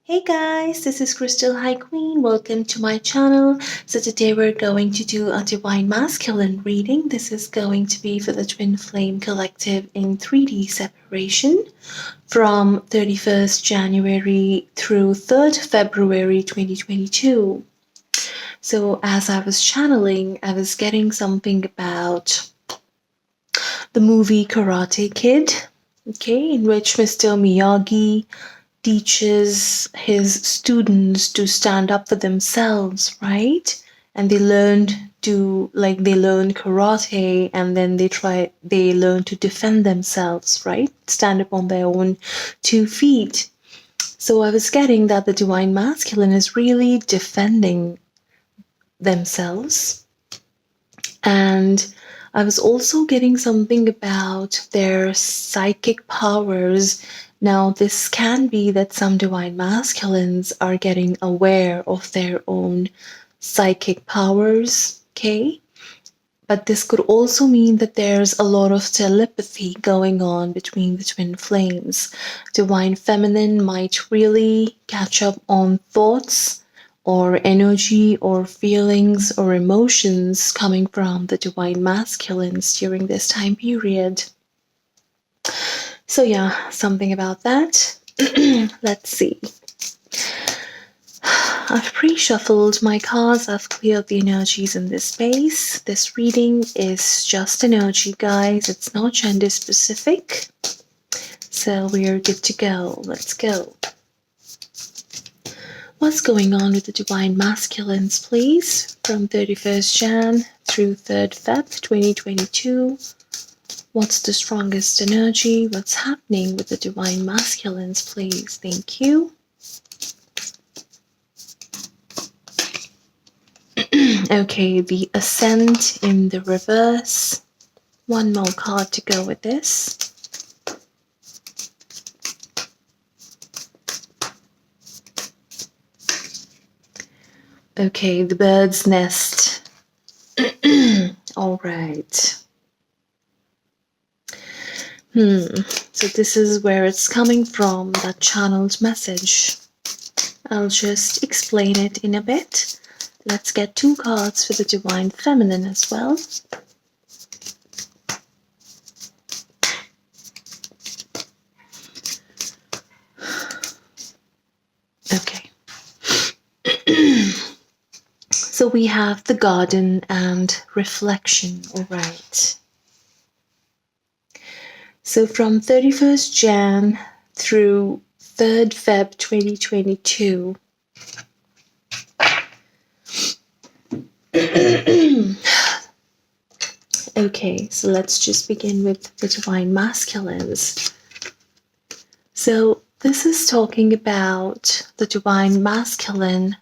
Hey guys, this is Crystal High Queen. Welcome to my channel. So today we're going to do a divine masculine reading. This is going to be for the Twin Flame Collective in 3D separation from 31st January through 3rd February 2022. So as I was channeling, I was getting something about the movie Karate Kid, okay, in which Mr. Miyagi teaches his students to stand up for themselves, right? And they learn karate, and then they learn to defend themselves, right? Stand up on their own 2 feet. So I was getting that the divine masculine is really defending themselves. And I was also getting something about their psychic powers. Now, this can be that some divine masculines are getting aware of their own psychic powers, okay? But this could also mean that there's a lot of telepathy going on between the twin flames. Divine feminine might really catch up on thoughts or energy or feelings or emotions coming from the divine masculines during this time period. So yeah, something about that. Let's see. I've pre-shuffled my cards. I've cleared the energies in this space. This reading is just energy, guys. It's not gender specific. So we're good to go. Let's go. What's going on with the divine masculines, please? From 31st Jan through 3rd Feb 2022. What's the strongest energy? What's happening with the divine masculines, please? Thank you. Okay, the Ascent in the reverse. One more card to go with this. Okay, the Bird's Nest. All right. So this is where it's coming from, that channeled message. I'll just explain it in a bit. Let's get 2 cards for the divine feminine as well. Okay. So we have the garden and reflection, all right. So from 31st Jan through 3rd Feb 2022, okay, so let's just begin with the divine masculines. So this is talking about the divine masculine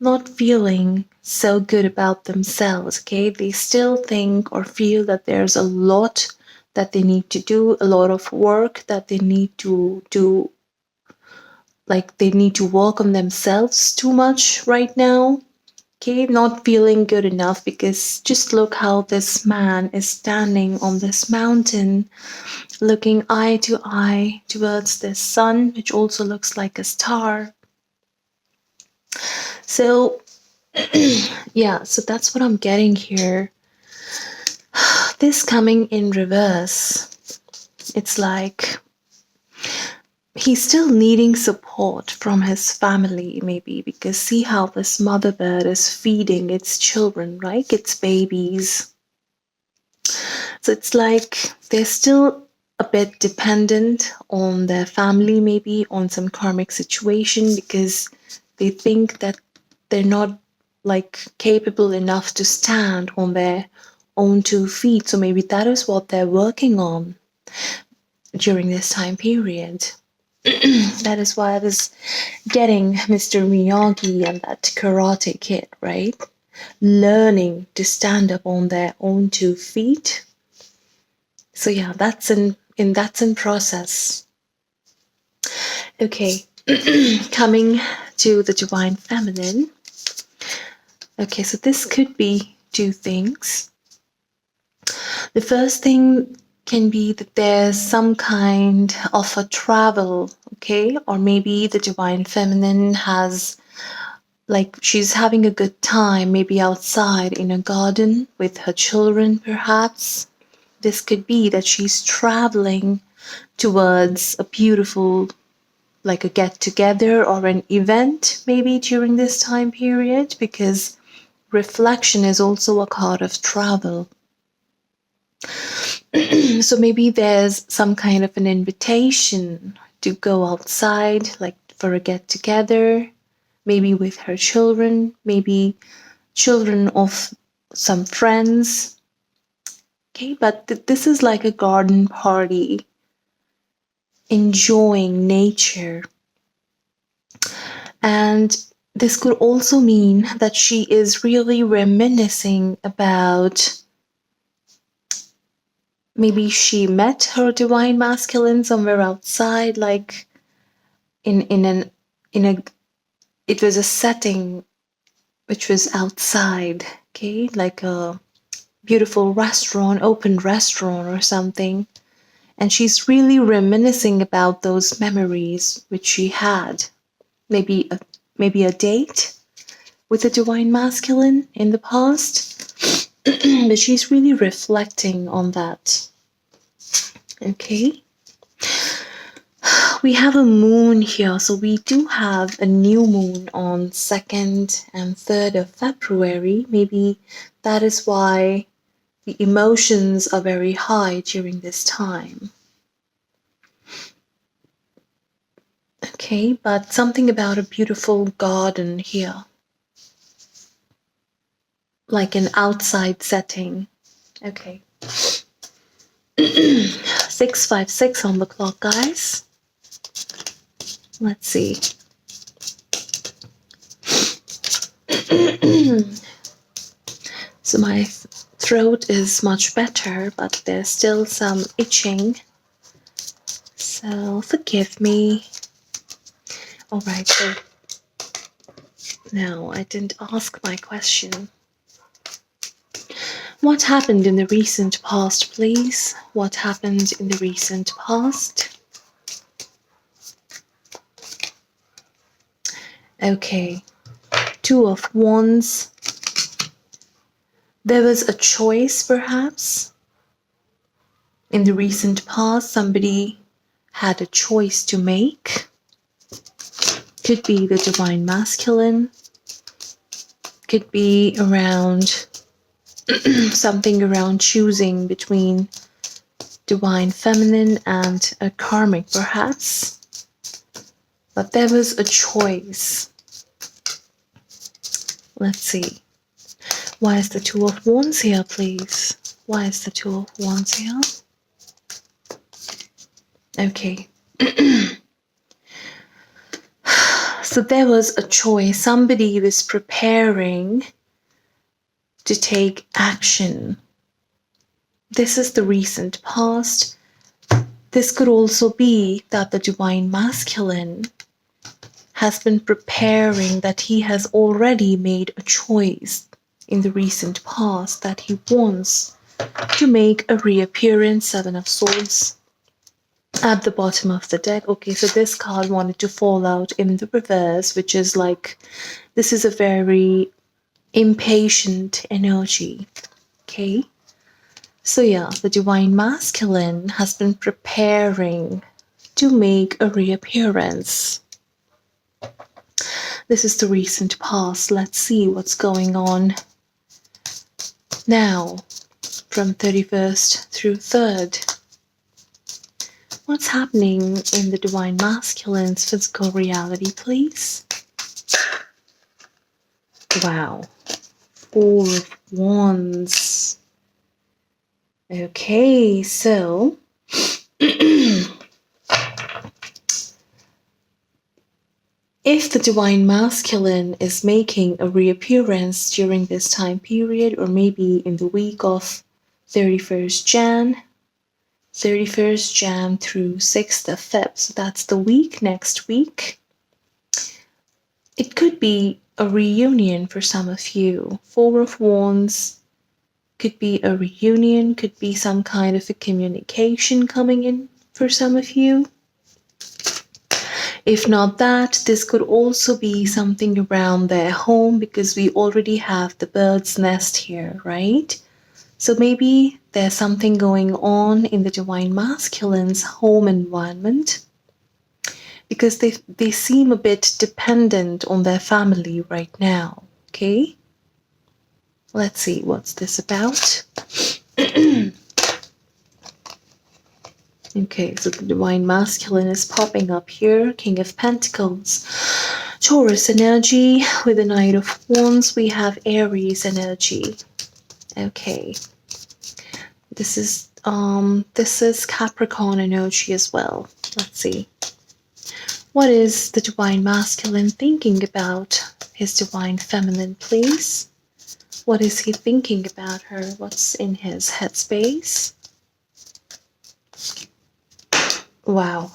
not feeling so good about themselves, okay? They still think or feel that there's a lot that they need to do, a lot of work that they need to do, like they need to work on themselves too much right now, okay? Not feeling good enough, because just look how this man is standing on this mountain, looking eye to eye towards the sun, which also looks like a star. So yeah, so that's what I'm getting here. This coming in reverse, it's like he's still needing support from his family, maybe, because see how this mother bird is feeding its children, right? Its babies. So it's like they're still a bit dependent on their family, maybe on some karmic situation, because they think that they're not like capable enough to stand on their own 2 feet. So maybe that is what they're working on during this time period. That is why I was getting Mr. Miyagi and that Karate Kid, right? Learning to stand up on their own 2 feet. So yeah, that's in process. Okay, coming to the divine feminine. Okay, so this could be 2 things. The first thing, can be that there's some kind of a travel, okay? Or maybe the divine feminine has, like, she's having a good time, maybe outside in a garden with her children, perhaps. This could be that she's traveling towards a beautiful, like a get together or an event, maybe during this time period, because reflection is also a card of travel. So maybe there's some kind of an invitation to go outside, like for a get together, maybe with her children, maybe children of some friends. Okay, but this is like a garden party, enjoying nature. And this could also mean that she is really reminiscing about, maybe she met her divine masculine somewhere outside, like in a it was a setting which was outside, okay, like a beautiful restaurant, open restaurant or something. And she's really reminiscing about those memories which she had. Maybe a date with the divine masculine in the past. But she's really reflecting on that. Okay. We have a moon here, so we do have a new moon on 2nd and 3rd of February. Maybe that is why the emotions are very high during this time. Okay, but something about a beautiful garden here, like an outside setting. Okay. 6:56 on the clock, guys. Let's see. So my throat is much better, but there's still some itching. So forgive me. All right, so now I didn't ask my question. What happened in the recent past, please? What happened in the recent past? Okay, 2 of Wands. There was a choice, perhaps. In the recent past, somebody had a choice to make. Could be the divine masculine. Could be around something around choosing between divine feminine and a karmic, perhaps. But there was a choice. Let's see. Why is the 2 of Wands here, please? Why is the 2 of Wands here? Okay. So there was a choice. Somebody was preparing to take action. This is the recent past. This could also be that the divine masculine has been preparing, that he has already made a choice in the recent past that he wants to make a reappearance. 7 of Swords at the bottom of the deck. Okay, so this card wanted to fall out in the reverse, which is like, this is a very impatient energy. Okay, so yeah, the divine masculine has been preparing to make a reappearance. This is the recent past. Let's see what's going on now from 31st through 3rd. What's happening in the divine masculine's physical reality, please? Wow. 4 of Wands. Okay, so if the divine masculine is making a reappearance during this time period, or maybe in the week of 31st Jan through 6th of Feb, so that's the week, next week, it could be a reunion for some of you. 4 of Wands Could be a reunion, could be some kind of a communication coming in for some of you. If not that, this could also be something around their home, because we already have the bird's nest here, right? So maybe there's something going on in the Divine Masculine's home environment, because they seem a bit dependent on their family right now, okay? Let's see, what's this about? Okay, so the Divine Masculine is popping up here. King of Pentacles. Taurus energy. With the Knight of Wands, we have Aries energy. Okay. This is Capricorn energy as well. Let's see. What is the Divine Masculine thinking about his Divine Feminine, please? What is he thinking about her? What's in his headspace? Wow.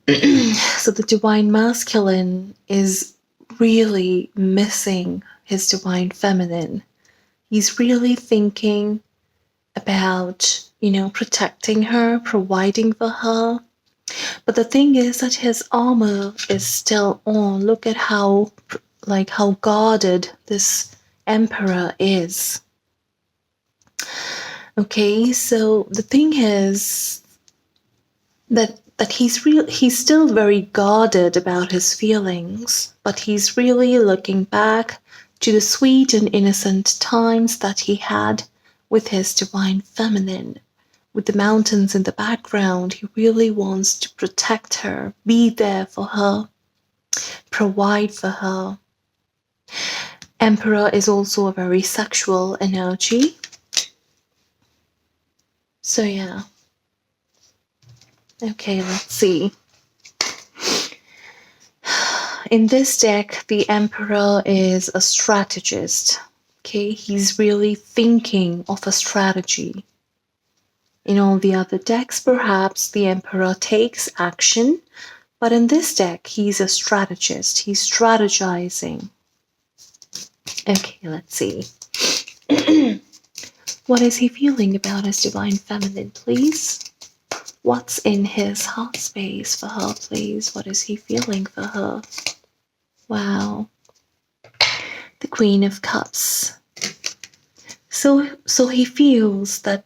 So the Divine Masculine is really missing his Divine Feminine. He's really thinking about, protecting her, providing for her. But the thing is that his armor is still on. Look at how guarded this Emperor is. Okay, so the thing is that he's still very guarded about his feelings, but he's really looking back to the sweet and innocent times that he had with his Divine Feminine. With the mountains in the background, he really wants to protect her, be there for her, provide for her. Emperor is also a very sexual energy. So yeah. Okay, let's see. In this deck, the Emperor is a strategist. Okay, he's really thinking of a strategy. In all the other decks, perhaps the Emperor takes action, but in this deck, he's a strategist. He's strategizing. Okay, let's see. What is he feeling about his Divine Feminine, please? What's in his heart space for her, please? What is he feeling for her? Wow. The Queen of Cups. So he feels that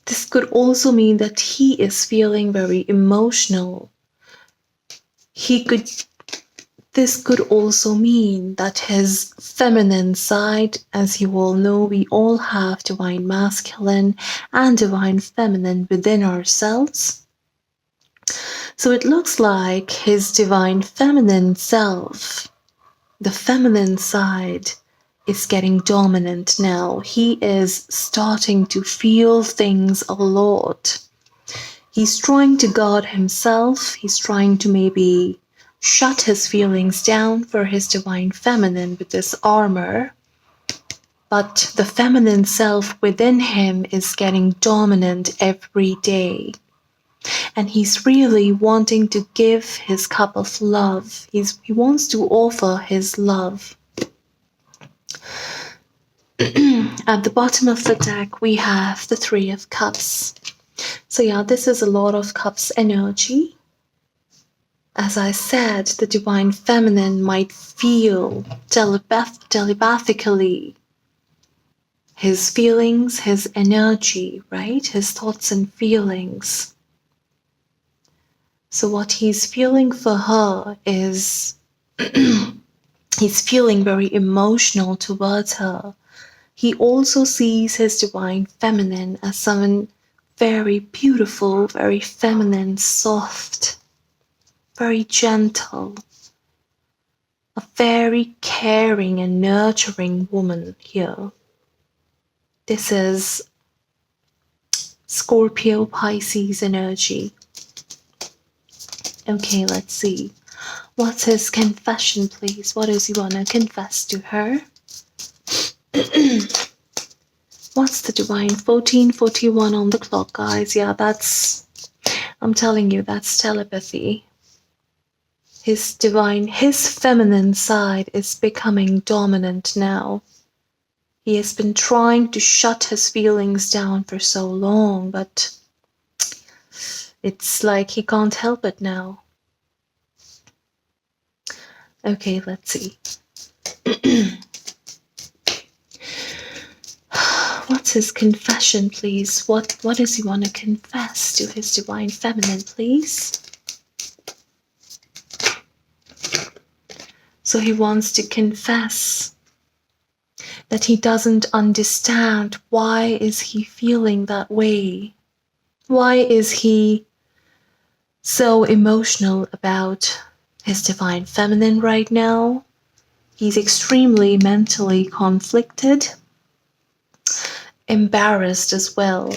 this could also mean that he is feeling very emotional. This could also mean that his feminine side, as you all know, we all have Divine Masculine and Divine Feminine within ourselves. So it looks like his Divine Feminine self, the feminine side, is getting dominant now. He is starting to feel things a lot. He's trying to guard himself. He's trying to maybe shut his feelings down for his Divine Feminine with this armor. But the feminine self within him is getting dominant every day. And he's really wanting to give his cup of love. He wants to offer his love. At the bottom of the deck, we have the Three of Cups. So yeah, this is a lot of Cups energy. As I said, the Divine Feminine might feel telepathically his feelings, his energy, right? His thoughts and feelings. So what he's feeling for her is he's feeling very emotional towards her. He also sees his Divine Feminine as someone very beautiful, very feminine, soft, very gentle, a very caring and nurturing woman here. This is Scorpio Pisces energy. Okay, let's see. What's his confession, please? What does he want to confess to her? What's the Divine 1441 on the clock, guys? Yeah, I'm telling you, that's telepathy. His feminine side is becoming dominant now. He has been trying to shut his feelings down for so long, but it's like he can't help it now. Okay, let's see. What's his confession, please? What does he want to confess to his divine feminine, please? So he wants to confess that he doesn't understand why is he feeling that way. Why is he so emotional about his divine feminine right now? He's extremely mentally conflicted, embarrassed as well,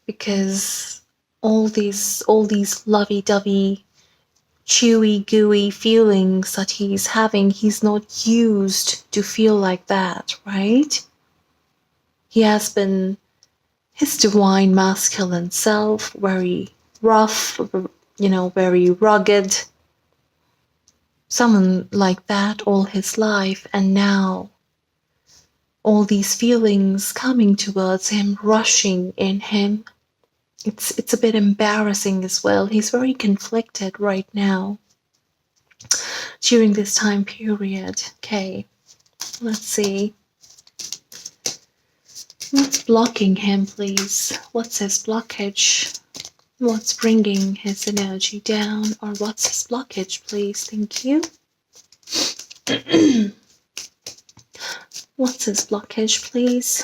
because all these lovey-dovey, chewy, gooey feelings that he's having, he's not used to feel like that, right? He has been his divine masculine self, very rough, very rugged, someone like that all his life, and now all these feelings coming towards him, rushing in him. It's a bit embarrassing as well. He's very conflicted right now during this time period. Okay, let's see. What's blocking him, please? What's his blockage? What's bringing his energy down? Or what's his blockage, please? Thank you. What's his blockage, please?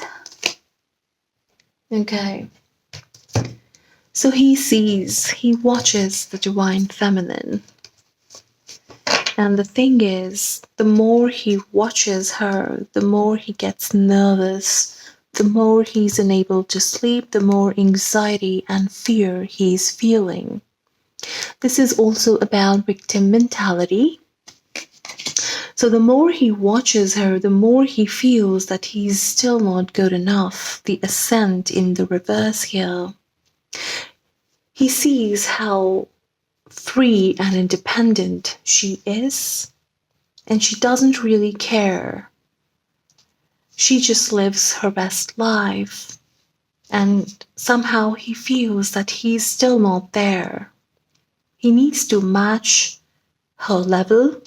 Okay. So he watches the divine feminine. And the thing is, the more he watches her, the more he gets nervous, the more he's unable to sleep, the more anxiety and fear he's feeling. This is also about victim mentality. So the more he watches her, the more he feels that he's still not good enough. The ascent in the reverse here. He sees how free and independent she is, and she doesn't really care. She just lives her best life, and somehow he feels that he's still not there. He needs to match her level.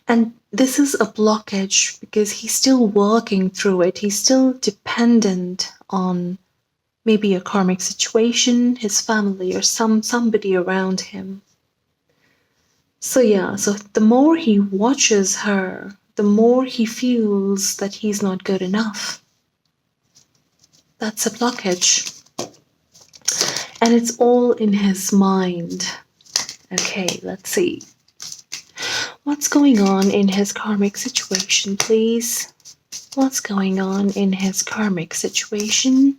And this is a blockage because he's still working through it. He's still dependent on maybe a karmic situation, his family, or somebody around him. So the more he watches her, the more he feels that he's not good enough. That's a blockage. And it's all in his mind. Okay, let's see. What's going on in his karmic situation, please? What's going on in his karmic situation?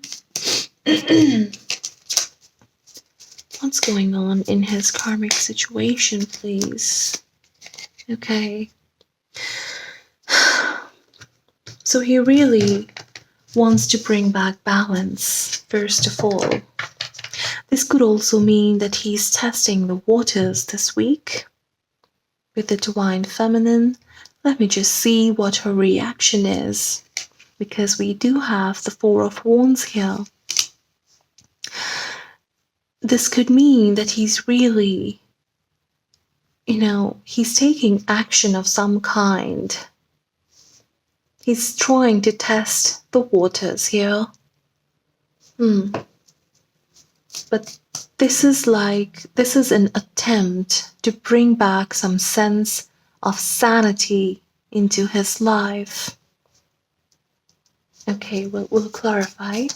What's going on in his karmic situation, please? Okay. So he really wants to bring back balance, first of all. This could also mean that he's testing the waters this week with the divine feminine. Let me just see what her reaction is, because we do have the Four of Wands here. This could mean that he's really, he's taking action of some kind. He's trying to test the waters here. But this is an attempt to bring back some sense of sanity into his life. Okay, we'll clarify.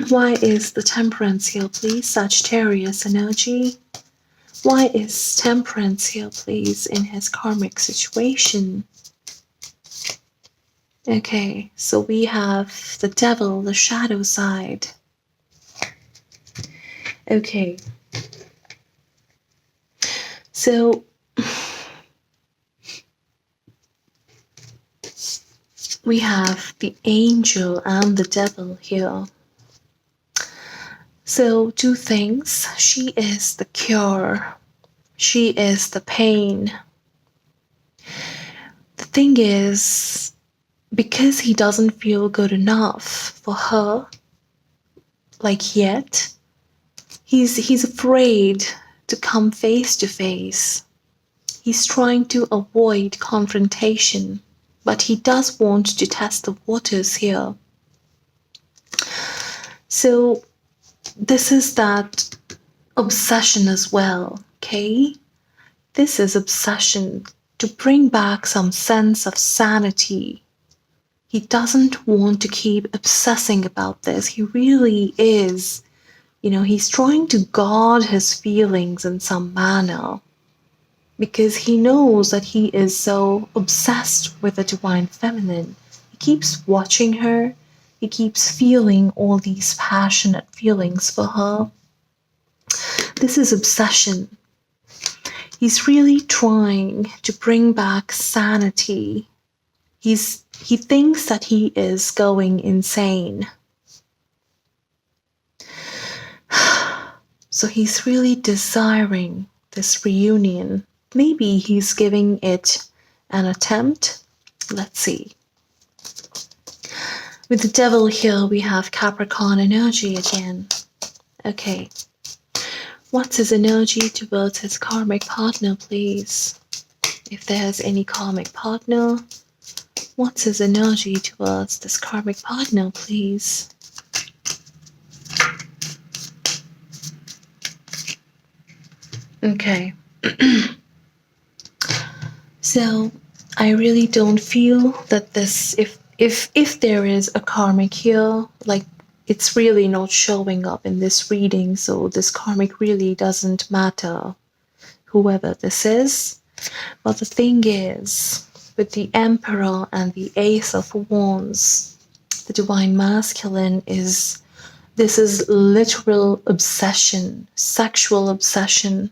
Why is the Temperance here, please? Sagittarius energy. Why is Temperance here, please, in his karmic situation? Okay, so we have the Devil, the shadow side. Okay. So we have the Angel and the Devil here. So two things. She is the cure. She is the pain. The thing is, because he doesn't feel good enough for her, like yet, he's afraid to come face to face. He's trying to avoid confrontation, but he does want to test the waters here. So this is that obsession as well, okay? This is obsession to bring back some sense of sanity. He doesn't want to keep obsessing about this. He really is, he's trying to guard his feelings in some manner because he knows that he is so obsessed with the divine feminine. He keeps watching her. He keeps feeling all these passionate feelings for her. This is obsession. He's really trying to bring back sanity. He thinks that he is going insane. So he's really desiring this reunion. Maybe he's giving it an attempt. Let's see. With the devil here, we have Capricorn energy again. Okay. What's his energy towards his karmic partner, please? If there's any karmic partner, what's his energy towards this karmic partner, please? Okay. So I really don't feel that this, if there is a karmic here, like it's really not showing up in this reading, so this karmic really doesn't matter, whoever this is. But the thing is, with the Emperor and the Ace of Wands, the Divine Masculine this is literal obsession, sexual obsession.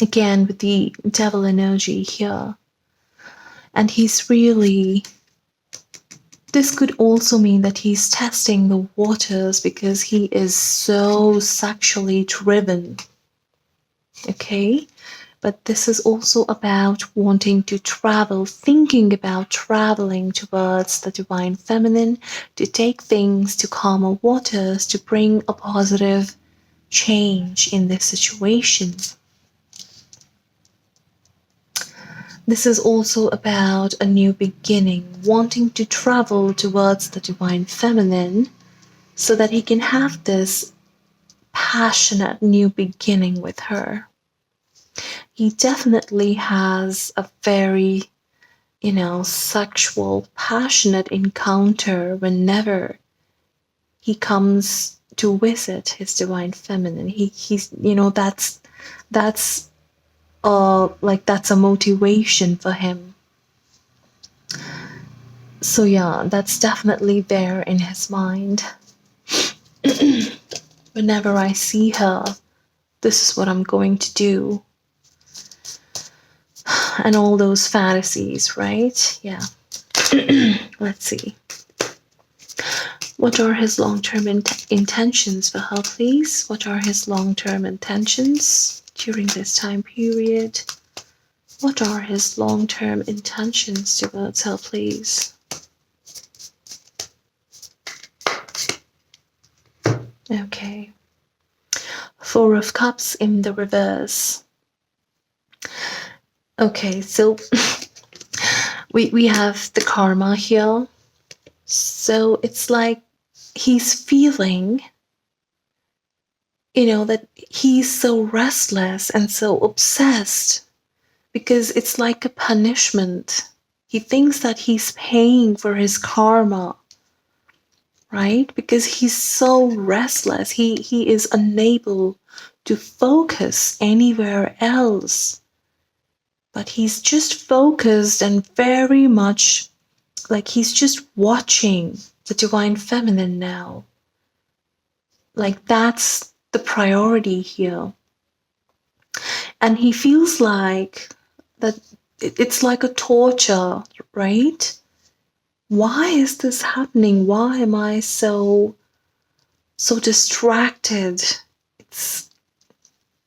Again, with the devil energy here. And he's really, this could also mean that he's testing the waters because he is so sexually driven. Okay? But this is also about wanting to travel, thinking about traveling towards the divine feminine, to take things to calmer waters, to bring a positive change in this situation. This is also about a new beginning, wanting to travel towards the divine feminine so that he can have this passionate new beginning with her. He definitely has a very, sexual, passionate encounter whenever he comes to visit his divine feminine. He's, that's that's a motivation for him. So yeah, that's definitely there in his mind. Whenever I see her, this is what I'm going to do. And all those fantasies, right? Yeah. Let's see. What are his long-term intentions for her, please? What are his long-term intentions during this time period? What are his long-term intentions towards her, please? Okay. Four of Cups in the reverse. Okay, so we have the karma here. So it's like he's feeling, that he's so restless and so obsessed because it's like a punishment. He thinks that he's paying for his karma, right? Because he's so restless. He is unable to focus anywhere else. But he's just focused and very much like he's just watching the divine feminine now. Like that's the priority here. And he feels like that it's like a torture, right? Why is this happening? Why am I so distracted?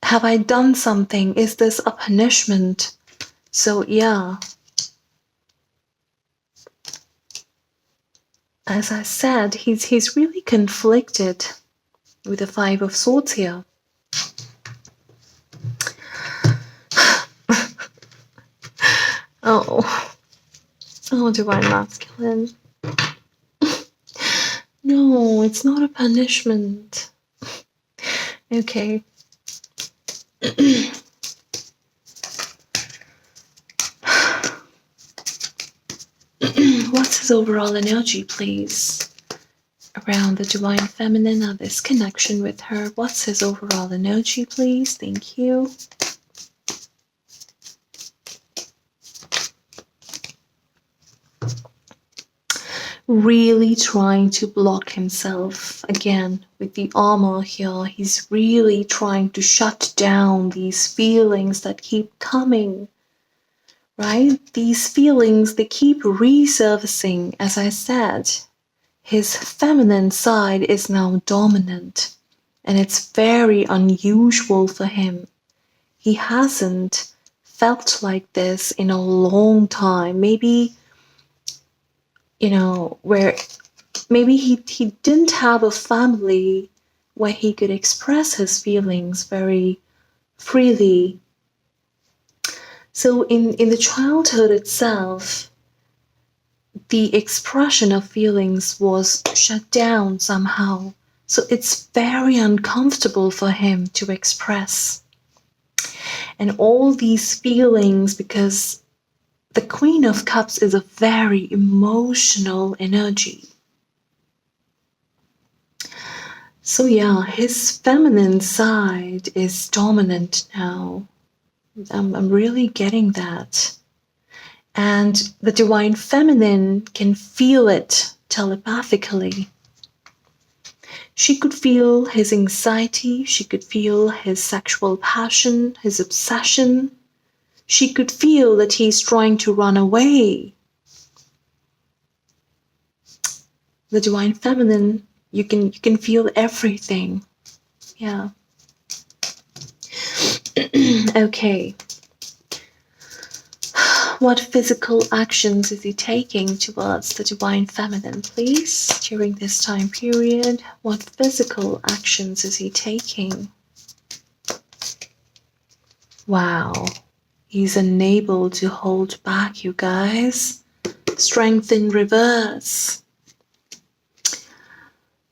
Have I done something? Is this a punishment? So yeah, as I said, he's really conflicted with the Five of Swords here. Oh, divine masculine. No, it's not a punishment. Okay. What's his overall energy, please? Around the divine feminine or this connection with her. What's his overall energy, please? Thank you. Really trying to block himself again with the armor here. He's really trying to shut down these feelings that keep coming, right? These feelings, they keep resurfacing. As I said, his feminine side is now dominant, and it's very unusual for him. He hasn't felt like this in a long time. Maybe, where maybe he didn't have a family where he could express his feelings very freely. So in the childhood itself, the expression of feelings was shut down somehow. So it's very uncomfortable for him to express. And all these feelings, because the Queen of Cups is a very emotional energy. So yeah, his feminine side is dominant now. I'm really getting that. And the divine feminine can feel it telepathically. She could feel his anxiety, she could feel his sexual passion, his obsession. She could feel that he's trying to run away. The divine feminine, you can feel everything. Yeah. Okay. What physical actions is he taking towards the divine feminine, please, during this time period? What physical actions is he taking? Wow. He's unable to hold back, you guys. Strength in reverse.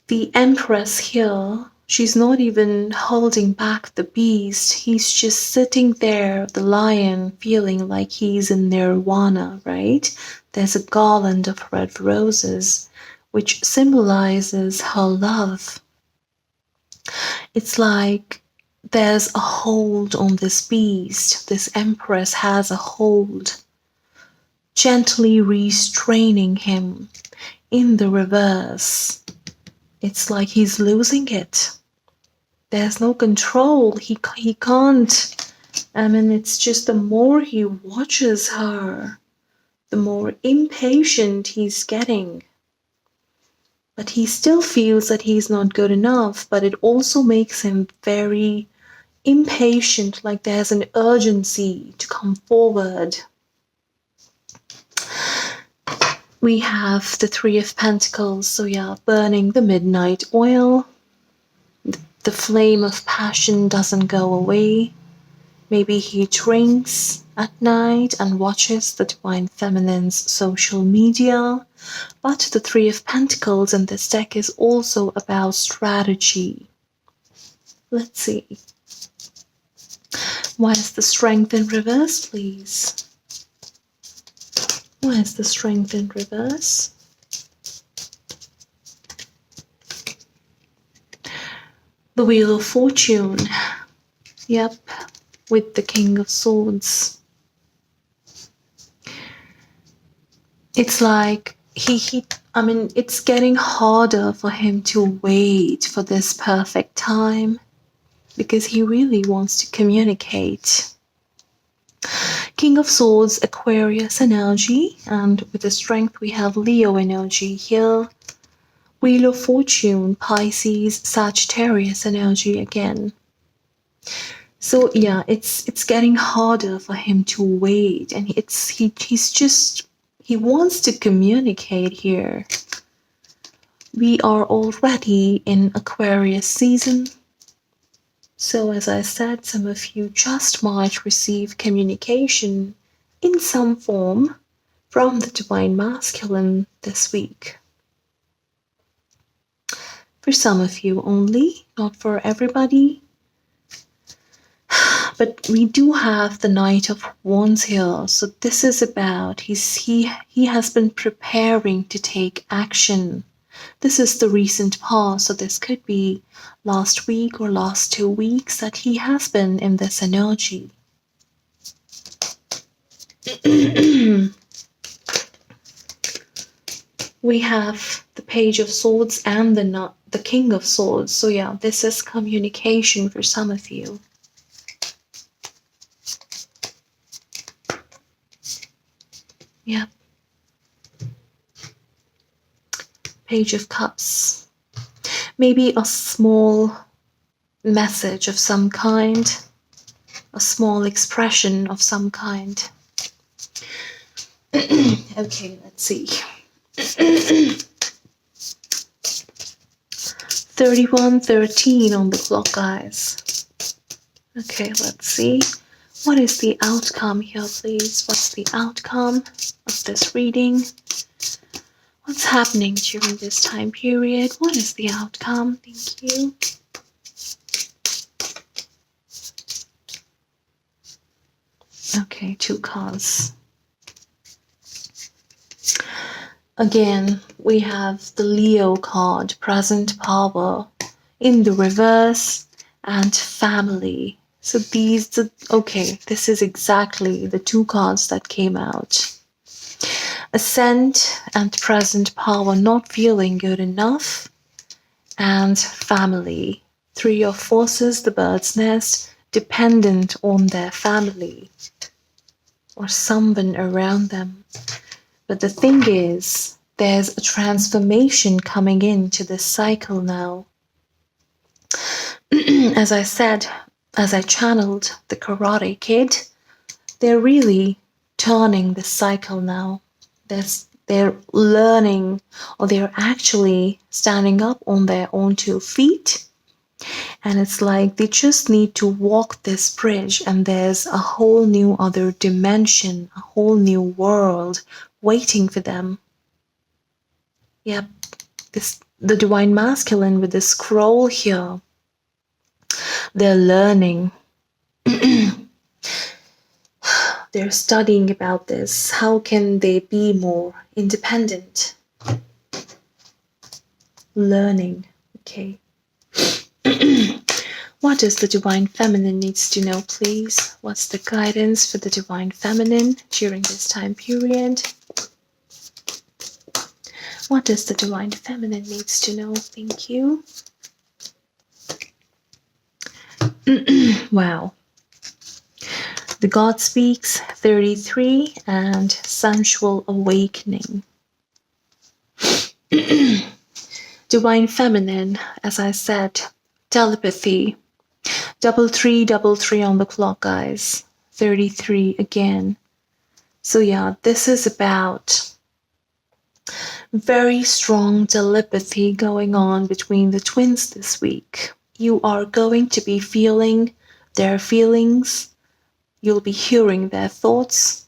The Empress here, she's not even holding back the beast. He's just sitting there, the lion, feeling like he's in nirvana, right? There's a garland of red roses, which symbolizes her love. It's like there's a hold on this beast. This Empress has a hold, gently restraining him in the reverse. It's like he's losing it. There's no control. He can't. I mean, it's just the more he watches her, the more impatient he's getting. But he still feels that he's not good enough, but it also makes him very impatient, like there's an urgency to come forward. We have the Three of Pentacles, so yeah, burning the midnight oil. The flame of passion doesn't go away. Maybe he drinks at night and watches the divine feminine's social media. But the Three of Pentacles in this deck is also about strategy. Let's see. Why is the Strength in reverse, please? Why is the Strength in reverse? The Wheel of Fortune. Yep, with the King of Swords. It's like it's getting harder for him to wait for this perfect time because he really wants to communicate. King of Swords, Aquarius energy, and with the Strength we have Leo energy here. Wheel of Fortune, Pisces, Sagittarius energy again. So yeah, it's getting harder for him to wait, and he wants to communicate here. We are already in Aquarius season. So as I said, some of you just might receive communication in some form from the Divine Masculine this week. For some of you only, not for everybody. But we do have the Knight of Wands here. So this is about he has been preparing to take action. This is the recent past, so this could be last week or last 2 weeks that he has been in this energy. We have the Page of Swords and the King of Swords. So yeah, this is communication for some of you. Yeah. Page of Cups. Maybe a small message of some kind, a small expression of some kind. Okay, let's see. 31:13 on the clock, guys. Okay, let's see. What is the outcome here, please? What's the outcome of this reading? What's happening during this time period? What is the outcome? Thank you. Okay, 2 cards. Again, we have the Leo card, present power, in the reverse, and family. So okay, this is exactly the 2 cards that came out. Ascent and present power, not feeling good enough, and family. 3 of Forces, the bird's nest, dependent on their family or someone around them. But the thing is, there's a transformation coming into this cycle now. As I said, as I channeled the Karate Kid, they're really turning this cycle now. They're learning, or they're actually standing up on their own 2 feet. And it's like they just need to walk this bridge, and there's a whole new other dimension, a whole new world waiting for them. Yep, the Divine Masculine with the scroll here. They're learning. They're studying about this. How can they be more independent? Learning. Okay. What does the Divine Feminine needs to know, please? What's the guidance for the Divine Feminine during this time period? What does the Divine Feminine needs to know? Thank you. Wow. The God Speaks, 33, and Sensual Awakening. Divine Feminine, as I said, telepathy. 3333 on the clock, guys. 33 again. So yeah, this is about very strong telepathy going on between the twins this week. You are going to be feeling their feelings. You'll be hearing their thoughts.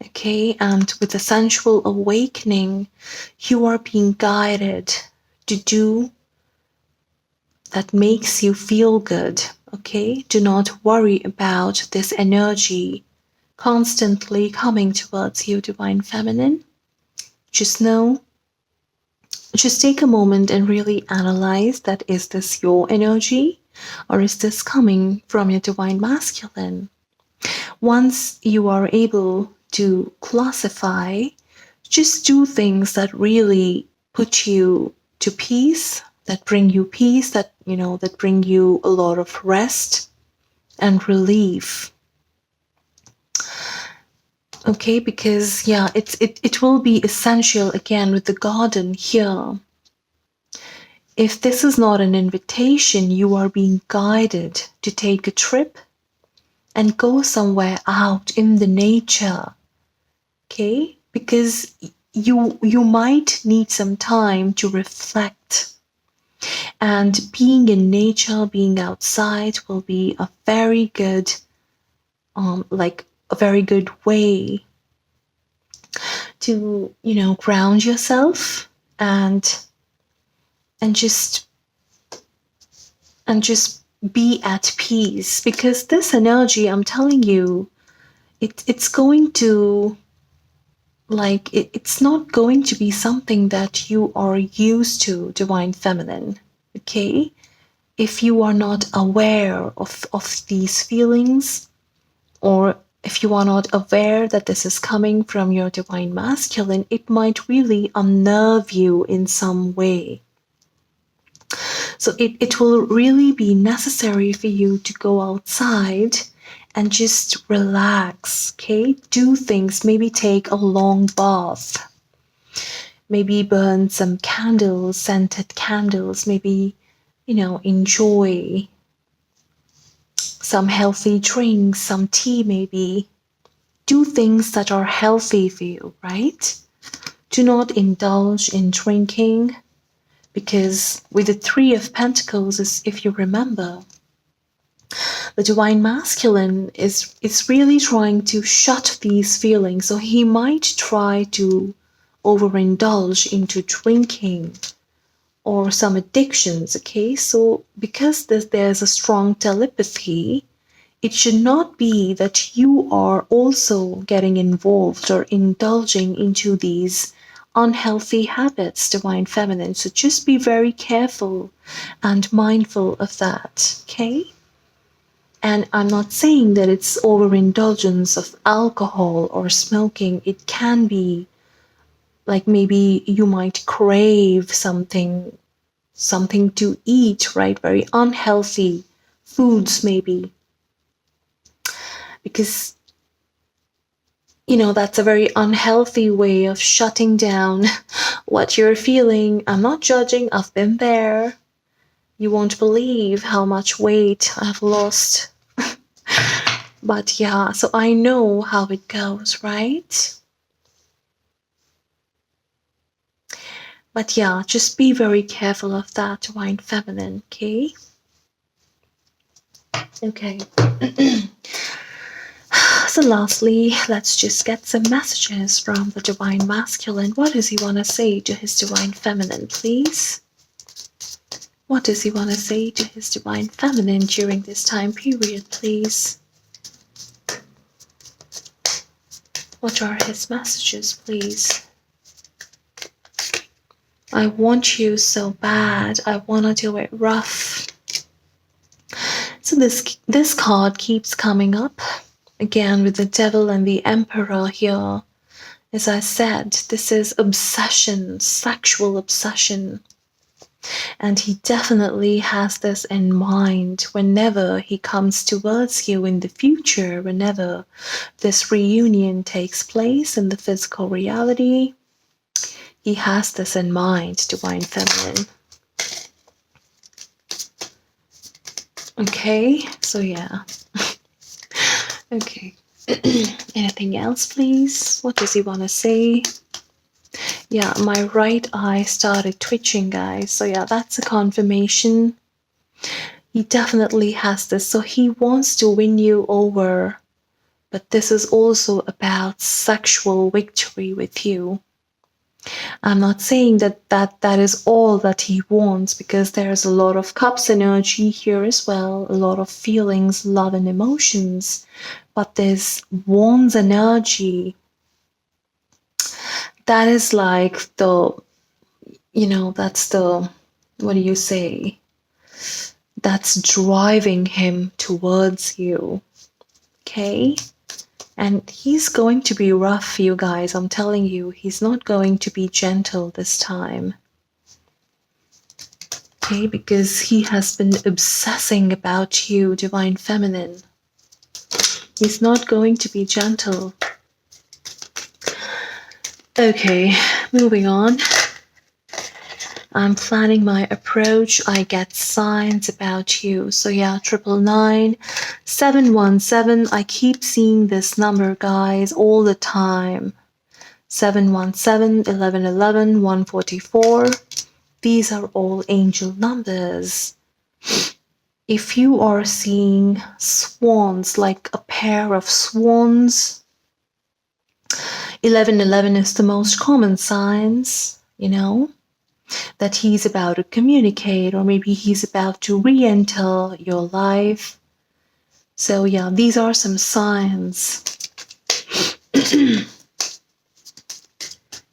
Okay, and with the sensual awakening, you are being guided to do that makes you feel good. Okay, do not worry about this energy constantly coming towards you, Divine Feminine. Just take a moment and really analyze that. Is this your energy, or is this coming from your Divine Masculine? Once you are able to classify, just do things that really put you to peace, that bring you peace, that bring you a lot of rest and relief. Okay, because yeah, it will be essential again with the garden here. If this is not an invitation, you are being guided to take a trip and go somewhere out in the nature. Okay, because you might need some time to reflect. And being in nature, being outside will be a very good, like a very good way to, ground yourself and just be at peace, because this energy, I'm telling you, it's going to, like, it's not going to be something that you are used to, divine feminine. Okay, if you are not aware of these feelings, or if you are not aware that this is coming from your divine masculine, it might really unnerve you in some way. So it will really be necessary for you to go outside and just relax, okay? Do things, maybe take a long bath, maybe burn some candles, scented candles, maybe, enjoy some healthy drinks, some tea maybe. Do things that are healthy for you, right? Do not indulge in drinking, because with the Three of Pentacles, if you remember, the divine masculine is really trying to shut these feelings. So he might try to overindulge into drinking or some addictions, okay? So because there's a strong telepathy, it should not be that you are also getting involved or indulging into these unhealthy habits, divine feminine. So just be very careful and mindful of that, okay? And I'm not saying that it's overindulgence of alcohol or smoking. It can be like maybe you might crave something to eat, right? Very unhealthy foods maybe. Because, that's a very unhealthy way of shutting down what you're feeling. I'm not judging, I've been there. You won't believe how much weight I've lost. But yeah, so I know how it goes, right? But yeah, just be very careful of that, divine feminine, okay? Okay. So lastly, let's just get some messages from the divine masculine. What does he want to say to his divine feminine, please? What does he want to say to his divine feminine during this time period, please? What are his messages, please? I want you so bad. I want to do it rough. So this card keeps coming up again with the devil and the emperor here. As I said, this is obsession, sexual obsession. And he definitely has this in mind whenever he comes towards you in the future, whenever this reunion takes place in the physical reality. He has this in mind, divine feminine. Okay, so yeah. Okay. Anything else, please? What does he want to say? Yeah, my right eye started twitching, guys. So yeah, that's a confirmation. He definitely has this. So he wants to win you over. But this is also about sexual victory with you. I'm not saying that is all that he wants, because there's a lot of cups energy here as well, a lot of feelings, love and emotions. But there's wands energy. That is like that's the, what do you say? That's driving him towards you. Okay? And he's going to be rough, you guys. I'm telling you, he's not going to be gentle this time. Okay, because he has been obsessing about you, divine feminine. He's not going to be gentle. Okay, moving on. I'm planning my approach. I get signs about you. So yeah, 999 717. I keep seeing this number, guys, all the time. 717, 1111, 144. These are all angel numbers. If you are seeing swans, like a pair of swans, 1111 is the most common signs, that he's about to communicate, or maybe he's about to re-enter your life. So yeah, these are some signs.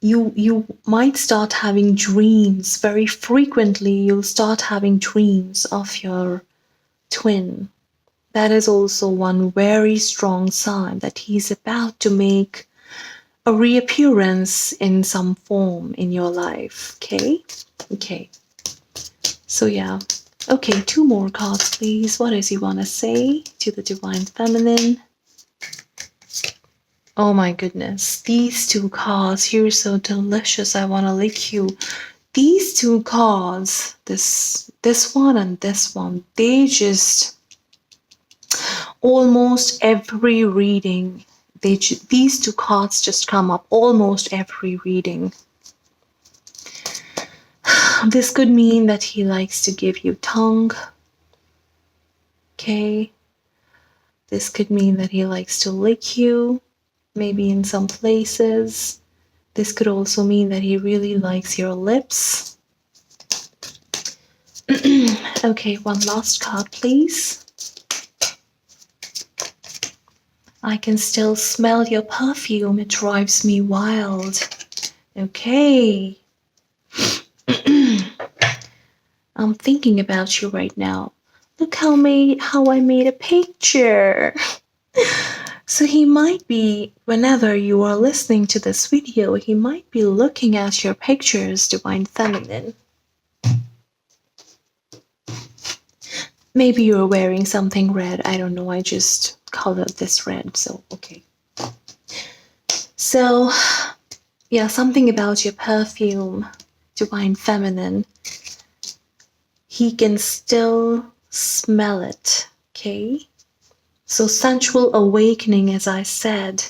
You might start having dreams very frequently. You'll start having dreams of your twin. That is also one very strong sign that he's about to make a reappearance in some form in your life. Okay, so yeah. Okay, 2 more cards, please. What does he want to say to the Divine Feminine? Oh my goodness, these 2 cards, you're so delicious, I want to lick you. These 2 cards, this one and this one, they just, almost every reading, these 2 cards just come up almost every reading. This could mean that he likes to give you tongue. Okay. This could mean that he likes to lick you, maybe in some places. This could also mean that he really likes your lips. Okay, one last card, please. I can still smell your perfume. It drives me wild. Okay. I'm thinking about you right now. Look how I made a picture. So he might be, whenever you are listening to this video, he might be looking at your pictures, Divine Feminine. Maybe you're wearing something red. I don't know. I just colored this red. So, okay. So, yeah, something about your perfume, Divine Feminine. He can still smell it, okay? So sensual awakening, as I said.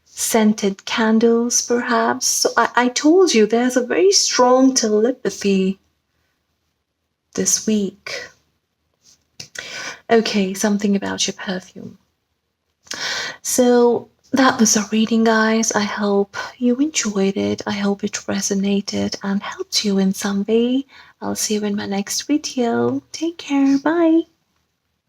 Scented candles, perhaps. So I told you there's a very strong telepathy this week. Okay, something about your perfume. So that was a reading, guys. I hope you enjoyed it. I hope it resonated and helped you in some way. I'll see you in my next video. Take care. Bye.